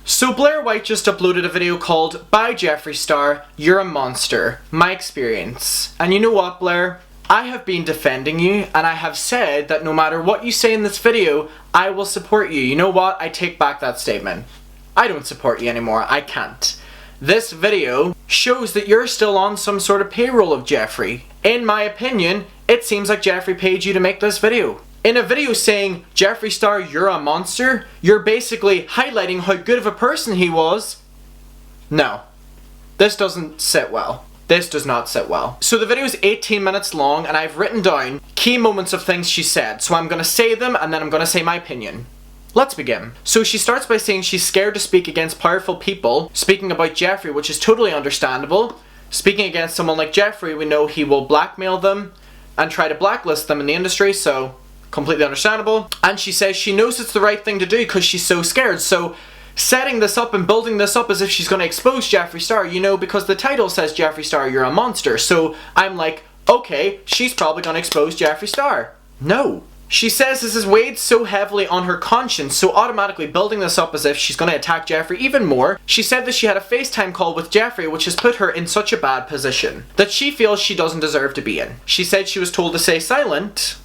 So Blaire White just uploaded a video called "By Jeffree Star, You're a Monster, My Experience." And you know what, Blaire? I have been defending you, and I have said that no matter what you say in this video, I will support you. You know what? I take back that statement. I don't support you anymore. I can't. This video shows that you're still on some sort of payroll of Jeffree. In my opinion, it seems like Jeffree paid you to make this video. In a video saying, "Jeffree Star, you're a monster," you're basically highlighting how good of a person he was. No. This doesn't sit well. This does not sit well. So the video is 18 minutes long, and I've written down key moments of things she said. So I'm going to say them, and then I'm going to say my opinion. Let's begin. So she starts by saying she's scared to speak against powerful people, speaking about Jeffree, which is totally understandable. Speaking against someone like Jeffree, we know he will blackmail them and try to blacklist them in the industry, so completely understandable. And she says she knows it's the right thing to do because she's so scared. So setting this up and building this up as if she's going to expose Jeffree Star, you know, because the title says Jeffree Star, you're a monster. So I'm like, okay, she's probably going to expose Jeffree Star. No. She says this is weighed so heavily on her conscience, so automatically building this up as if she's going to attack Jeffree even more. She said that she had a FaceTime call with Jeffree, which has put her in such a bad position that she feels she doesn't deserve to be in. She said she was told to stay silent.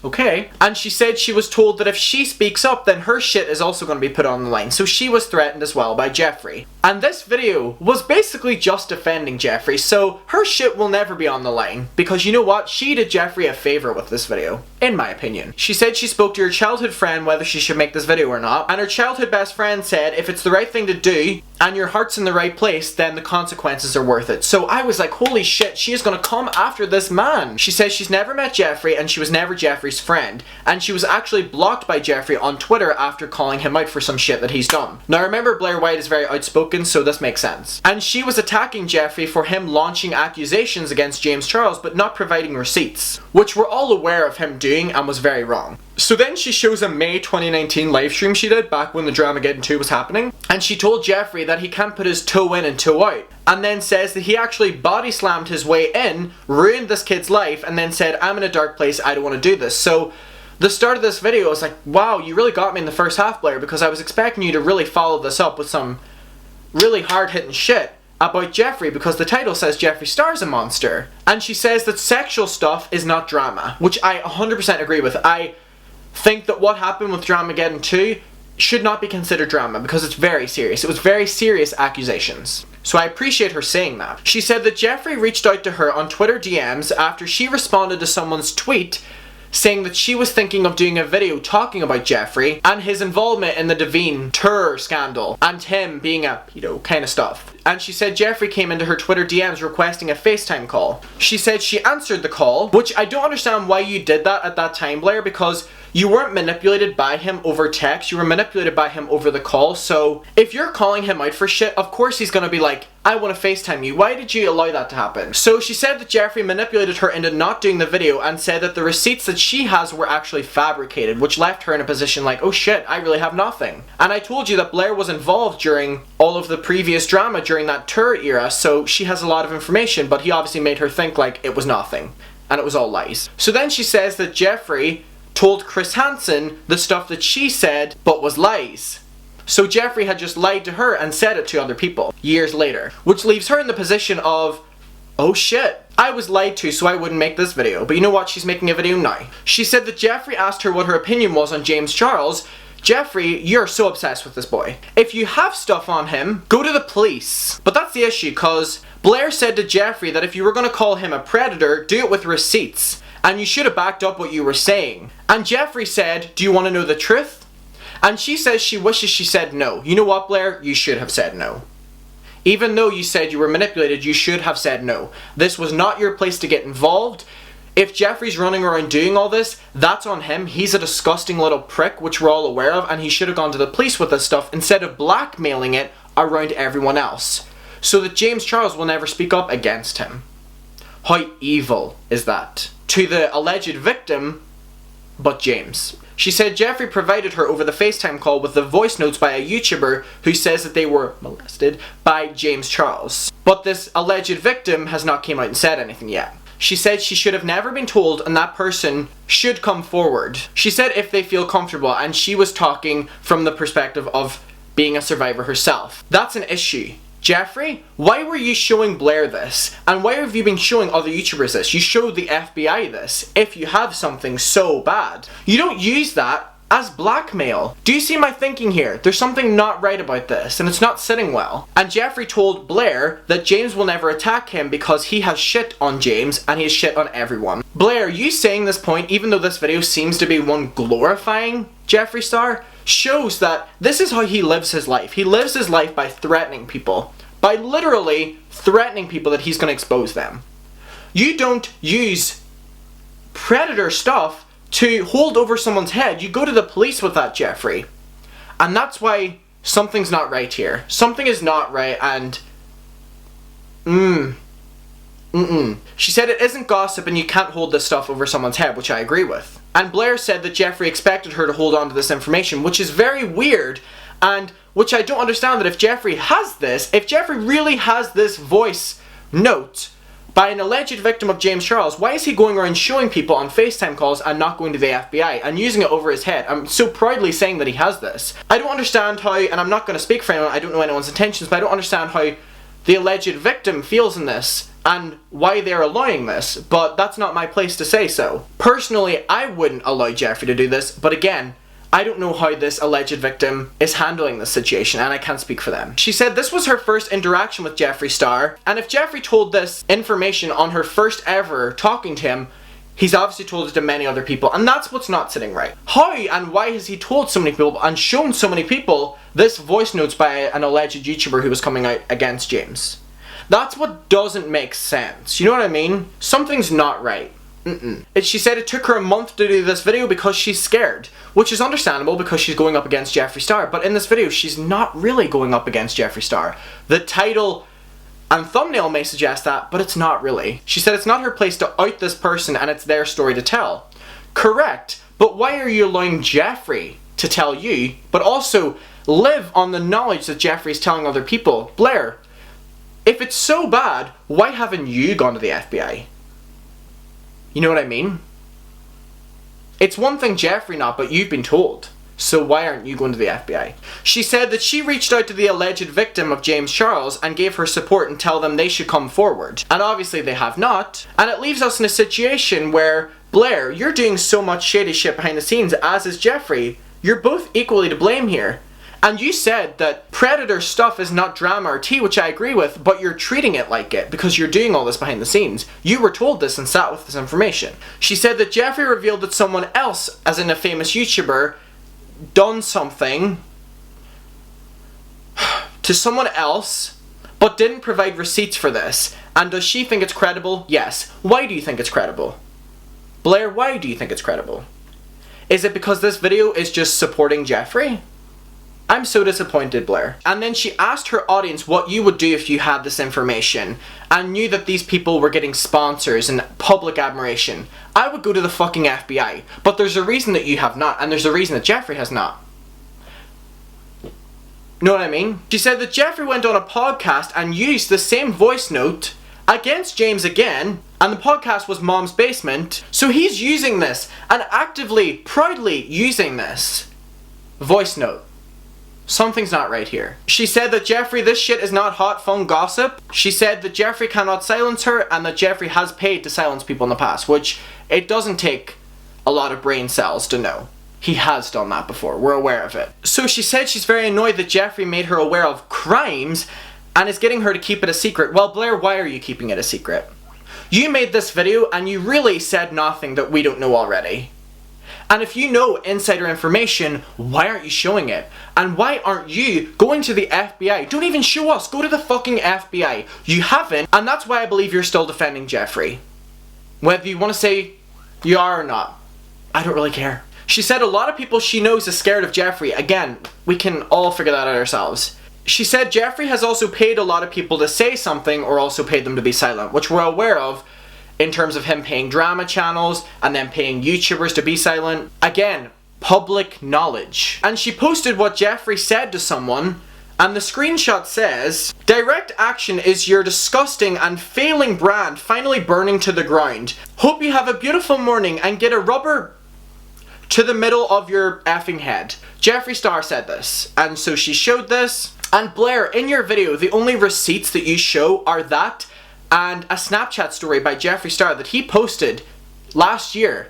Okay. And she said she was told that if she speaks up, then her shit is also going to be put on the line. So she was threatened as well by Jeffree. And this video was basically just defending Jeffree, so her shit will never be on the line. Because you know what? She did Jeffree a favor with this video, in my opinion. She said she spoke to her childhood friend whether she should make this video or not. And her childhood best friend said if it's the right thing to do, and your heart's in the right place, then the consequences are worth it. So I was like, holy shit, she is gonna come after this man. She says she's never met Jeffree, and she was never Jeffree's friend. And she was actually blocked by Jeffree on Twitter after calling him out for some shit that he's done. Now remember, Blaire White is very outspoken, so this makes sense. And she was attacking Jeffree for him launching accusations against James Charles, but not providing receipts, which we're all aware of him doing and was very wrong. So then she shows a May 2019 livestream she did back when the Dramageddon 2 was happening, and she told Jeffree that he can't put his toe in and toe out, and then says that he actually body slammed his way in, ruined this kid's life, and then said, "I'm in a dark place, I don't want to do this." So the start of this video was like, wow, you really got me in the first half, Blaire, because I was expecting you to really follow this up with some really hard-hitting shit about Jeffree, because the title says Jeffree Star's a monster. And she says that sexual stuff is not drama, which I 100% agree with. I think that what happened with Dramageddon 2 should not be considered drama because it's very serious. It was very serious accusations. So I appreciate her saying that. She said that Jeffree reached out to her on Twitter DMs after she responded to someone's tweet saying that she was thinking of doing a video talking about Jeffree and his involvement in the Devine tour scandal and him being a pedo kind of stuff. And she said Jeffree came into her Twitter DMs requesting a FaceTime call. She said she answered the call, which I don't understand why you did that at that time, Blaire, because you weren't manipulated by him over text, you were manipulated by him over the call. So if you're calling him out for shit, of course he's gonna be like, I want to FaceTime you. Why did you allow that to happen? So she said that Jeffree manipulated her into not doing the video and said that the receipts that she has were actually fabricated, which left her in a position like, oh shit, I really have nothing. And I told you that Blaire was involved during all of the previous drama during that tour era, so she has a lot of information, but he obviously made her think like it was nothing. And it was all lies. So then she says that Jeffree told Chris Hansen the stuff that she said, but was lies. So Jeffree had just lied to her and said it to other people years later, which leaves her in the position of, oh shit, I was lied to, so I wouldn't make this video. But you know what? She's making a video now. She said that Jeffree asked her what her opinion was on James Charles. Jeffree, you're so obsessed with this boy. If you have stuff on him, go to the police. But that's the issue, because Blaire said to Jeffree that if you were going to call him a predator, do it with receipts. And you should have backed up what you were saying. And Jeffree said, do you want to know the truth? And she says she wishes she said no. You know what, Blaire? You should have said no. Even though you said you were manipulated, you should have said no. This was not your place to get involved. If Jeffree's running around doing all this, that's on him. He's a disgusting little prick, which we're all aware of, and he should have gone to the police with this stuff instead of blackmailing it around everyone else, so that James Charles will never speak up against him. How evil is that? To the alleged victim, but James. She said Jeffree provided her over the FaceTime call with the voice notes by a YouTuber who says that they were molested by James Charles. But this alleged victim has not came out and said anything yet. She said she should have never been told and that person should come forward. She said if they feel comfortable, and she was talking from the perspective of being a survivor herself. That's an issue. Jeffree, why were you showing Blaire this? And why have you been showing other YouTubers this? You showed the FBI this if you have something so bad. You don't use that as blackmail. Do you see my thinking here? There's something not right about this, and it's not sitting well. And Jeffree told Blaire that James will never attack him because he has shit on James and he has shit on everyone. Blaire, you saying this point, even though this video seems to be one glorifying Jeffree Star, shows that this is how he lives his life. He lives his life by threatening people. By literally threatening people that he's going to expose them. You don't use predator stuff to hold over someone's head. You go to the police with that, Jeffree. And that's why something's not right here. Something is not right, and She said it isn't gossip and you can't hold this stuff over someone's head, which I agree with. And Blaire said that Jeffree expected her to hold on to this information, which is very weird, and which I don't understand, that if Jeffree has this, if Jeffree really has this voice note by an alleged victim of James Charles, why is he going around showing people on FaceTime calls and not going to the FBI and using it over his head? I'm so proudly saying that he has this. I don't understand how, and I'm not going to speak for anyone, I don't know anyone's intentions, but I don't understand how the alleged victim feels in this and why they're allowing this, but that's not my place to say so. Personally, I wouldn't allow Jeffree to do this, but again, I don't know how this alleged victim is handling this situation, and I can't speak for them. She said this was her first interaction with Jeffree Star, and if Jeffree told this information on her first ever talking to him, he's obviously told it to many other people, and that's what's not sitting right. How and why has he told so many people and shown so many people this voice notes by an alleged YouTuber who was coming out against James? That's what doesn't make sense. You know what I mean? Something's not right. She said it took her a month to do this video because she's scared, which is understandable because she's going up against Jeffree Star, but in this video she's not really going up against Jeffree Star. The title and thumbnail may suggest that, but it's not really. She said it's not her place to out this person and it's their story to tell. Correct, but why are you allowing Jeffree to tell you, but also live on the knowledge that Jeffree's telling other people? Blaire, if it's so bad, why haven't you gone to the FBI? You know what I mean? It's one thing Jeffree not, but you've been told. So why aren't you going to the FBI? She said that she reached out to the alleged victim of James Charles and gave her support and tell them they should come forward. And obviously they have not. And it leaves us in a situation where, Blaire, you're doing so much shady shit behind the scenes, as is Jeffree. You're both equally to blame here. And you said that predator stuff is not drama or tea, which I agree with, but you're treating it like it because you're doing all this behind the scenes. You were told this and sat with this information. She said that Jeffree revealed that someone else, as in a famous YouTuber, done something to someone else, but didn't provide receipts for this. And does she think it's credible? Yes. Why do you think it's credible? Blaire, why do you think it's credible? Is it because this video is just supporting Jeffree? I'm so disappointed, Blaire. And then she asked her audience what you would do if you had this information and knew that these people were getting sponsors and public admiration. I would go to the fucking FBI, but there's a reason that you have not, and there's a reason that Jeffree has not. Know what I mean? She said that Jeffree went on a podcast and used the same voice note against James again, and the podcast was Mom's Basement, so he's using this and actively, proudly using this voice note. Something's not right here. She said that Jeffree, this shit is not hot phone gossip. She said that Jeffree cannot silence her and that Jeffree has paid to silence people in the past, which it doesn't take a lot of brain cells to know. He has done that before. We're aware of it. So she said she's very annoyed that Jeffree made her aware of crimes and is getting her to keep it a secret. Well, Blaire, why are you keeping it a secret? You made this video and you really said nothing that we don't know already. And if you know insider information, why aren't you showing it? And why aren't you going to the FBI? Don't even show us, go to the fucking FBI. You haven't, and that's why I believe you're still defending Jeffree. Whether you want to say you are or not, I don't really care. She said a lot of people she knows is scared of Jeffree. Again, we can all figure that out ourselves. She said Jeffree has also paid a lot of people to say something or also paid them to be silent, which we're aware of, in terms of him paying drama channels and then paying YouTubers to be silent. Again, public knowledge. And she posted what Jeffree said to someone, and the screenshot says, "Direct action is your disgusting and failing brand finally burning to the ground. Hope you have a beautiful morning and get a rubber to the middle of your effing head. Jeffree Star said this, and so she showed this. And Blaire, in your video, the only receipts that you show are that and a Snapchat story by Jeffree Star that he posted last year.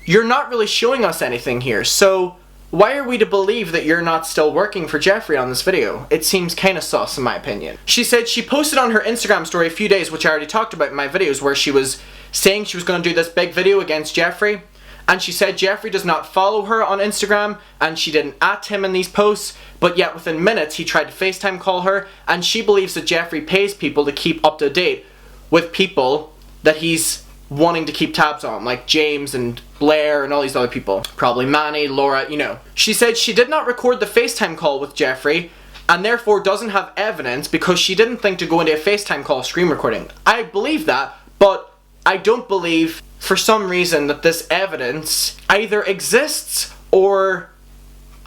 You're not really showing us anything here, so why are we to believe that you're not still working for Jeffree on this video? It seems kinda sus in my opinion. She said she posted on her Instagram story a few days, which I already talked about in my videos, where she was saying she was going to do this big video against Jeffree, and she said Jeffree does not follow her on Instagram and she didn't at him in these posts, but yet within minutes he tried to FaceTime call her, and she believes that Jeffree pays people to keep up to date with people that he's wanting to keep tabs on, like James and Blaire and all these other people. Probably Manny, Laura, you know. She said she did not record the FaceTime call with Jeffree and therefore doesn't have evidence because she didn't think to go into a FaceTime call screen recording. I believe that, but I don't believe for some reason that this evidence either exists or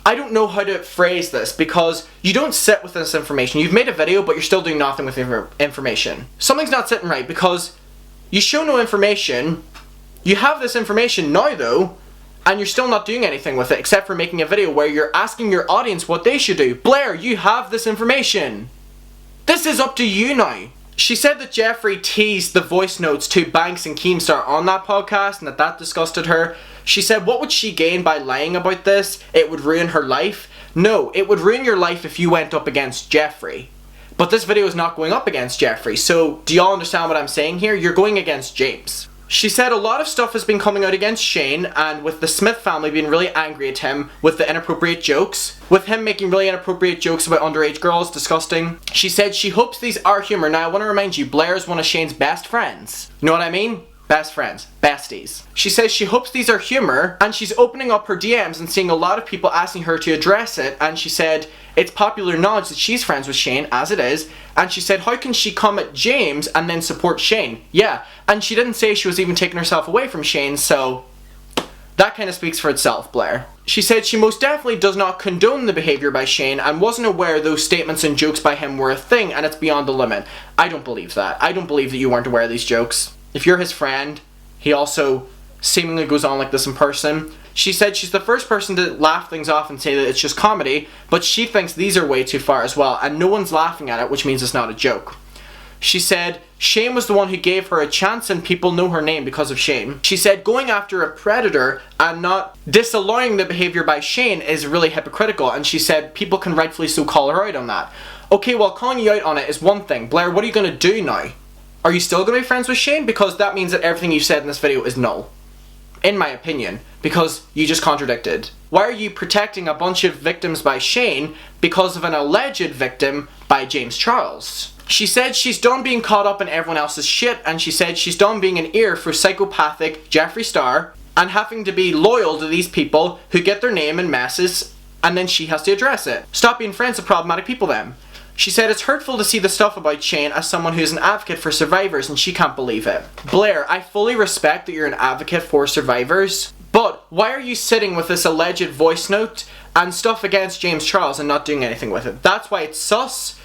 I don't know how to phrase this, because you don't sit with this information. You've made a video but you're still doing nothing with the information. Something's not sitting right because you show no information, you have this information now though, and you're still not doing anything with it except for making a video where you're asking your audience what they should do. Blaire, you have this information. This is up to you now. She said that Jeffree teased the voice notes to Banks and Keemstar on that podcast and that disgusted her. She said, what would she gain by lying about this? It would ruin her life. No, it would ruin your life if you went up against Jeffree. But this video is not going up against Jeffree, so do y'all understand what I'm saying here? You're going against James. She said a lot of stuff has been coming out against Shane, and with the Smith family being really angry at him with the inappropriate jokes, with him making really inappropriate jokes about underage girls, disgusting. She said she hopes these are humor. Now I want to remind you, Blaire is one of Shane's best friends. You know what I mean? Best friends. Besties. She says she hopes these are humor, and she's opening up her DMs and seeing a lot of people asking her to address it, and she said it's popular knowledge that she's friends with Shane, as it is, and she said how can she come at James and then support Shane? Yeah, and she didn't say she was even taking herself away from Shane, so that kind of speaks for itself, Blaire. She said she most definitely does not condone the behaviour by Shane and wasn't aware those statements and jokes by him were a thing and it's beyond the limit. I don't believe that. I don't believe that you weren't aware of these jokes. If you're his friend, he also seemingly goes on like this in person. She said she's the first person to laugh things off and say that it's just comedy, but she thinks these are way too far as well, and no one's laughing at it, which means it's not a joke. She said Shane was the one who gave her a chance and people know her name because of Shane. She said going after a predator and not disallowing the behaviour by Shane is really hypocritical, and she said people can rightfully so call her out on that. Okay, well, calling you out on it is one thing. Blaire, what are you going to do now? Are you still going to be friends with Shane? Because that means that everything you said in this video is null. In my opinion. Because you just contradicted. Why are you protecting a bunch of victims by Shane because of an alleged victim by James Charles? She said she's done being caught up in everyone else's shit, and she said she's done being an ear for psychopathic Jeffree Star and having to be loyal to these people who get their name in messes and then she has to address it. Stop being friends with problematic people then. She said it's hurtful to see the stuff about Shane as someone who's an advocate for survivors and she can't believe it. Blaire, I fully respect that you're an advocate for survivors, but why are you sitting with this alleged voice note and stuff against James Charles and not doing anything with it? That's why it's sus,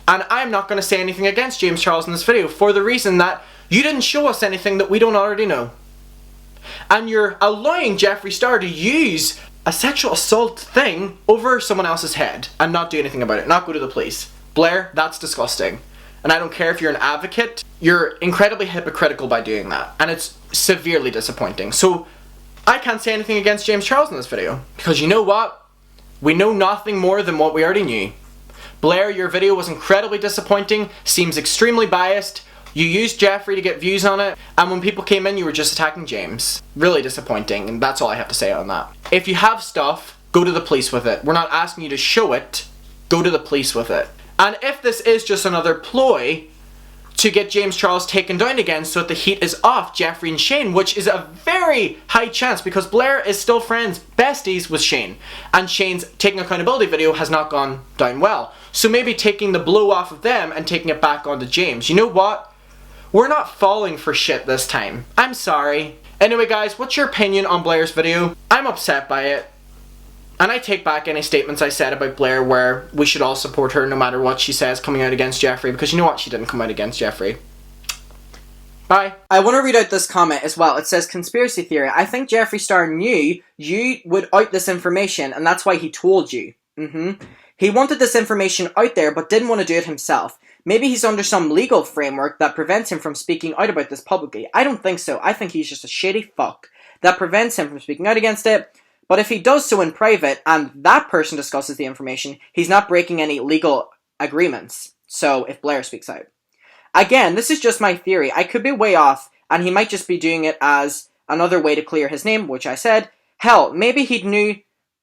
and I'm not going to say anything against James Charles in this video for the reason that you didn't show us anything that we don't already know. And you're allowing Jeffree Star to use a sexual assault thing over someone else's head and not do anything about it, not go to the police. Blaire, that's disgusting. And I don't care if you're an advocate, you're incredibly hypocritical by doing that. And it's severely disappointing. So, I can't say anything against James Charles in this video. Because you know what? We know nothing more than what we already knew. Blaire, your video was incredibly disappointing, seems extremely biased. You used Jeffree to get views on it, and when people came in you were just attacking James. Really disappointing, and that's all I have to say on that. If you have stuff, go to the police with it. We're not asking you to show it, go to the police with it. And if this is just another ploy to get James Charles taken down again so that the heat is off Jeffree and Shane, which is a very high chance because Blaire is still friends, besties with Shane, and Shane's taking accountability video has not gone down well. So maybe taking the blow off of them and taking it back onto James. You know what? We're not falling for shit this time. I'm sorry. Anyway guys, what's your opinion on Blaire's video? I'm upset by it. And I take back any statements I said about Blaire where we should all support her no matter what she says coming out against Jeffree, because you know what? She didn't come out against Jeffree. Bye. I want to read out this comment as well. It says, conspiracy theory. I think Jeffree Star knew you would out this information, and that's why he told you. He wanted this information out there, but didn't want to do it himself. Maybe he's under some legal framework that prevents him from speaking out about this publicly. I don't think so. I think he's just a shady fuck that prevents him from speaking out against it. But if he does so in private, and that person discusses the information, he's not breaking any legal agreements. So, if Blaire speaks out. Again, this is just my theory. I could be way off, and he might just be doing it as another way to clear his name, which I said. Hell, maybe he knew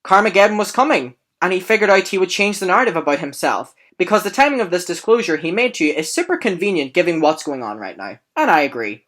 Carmageddon was coming, and he figured out he would change the narrative about himself, because the timing of this disclosure he made to you is super convenient given what's going on right now. And I agree.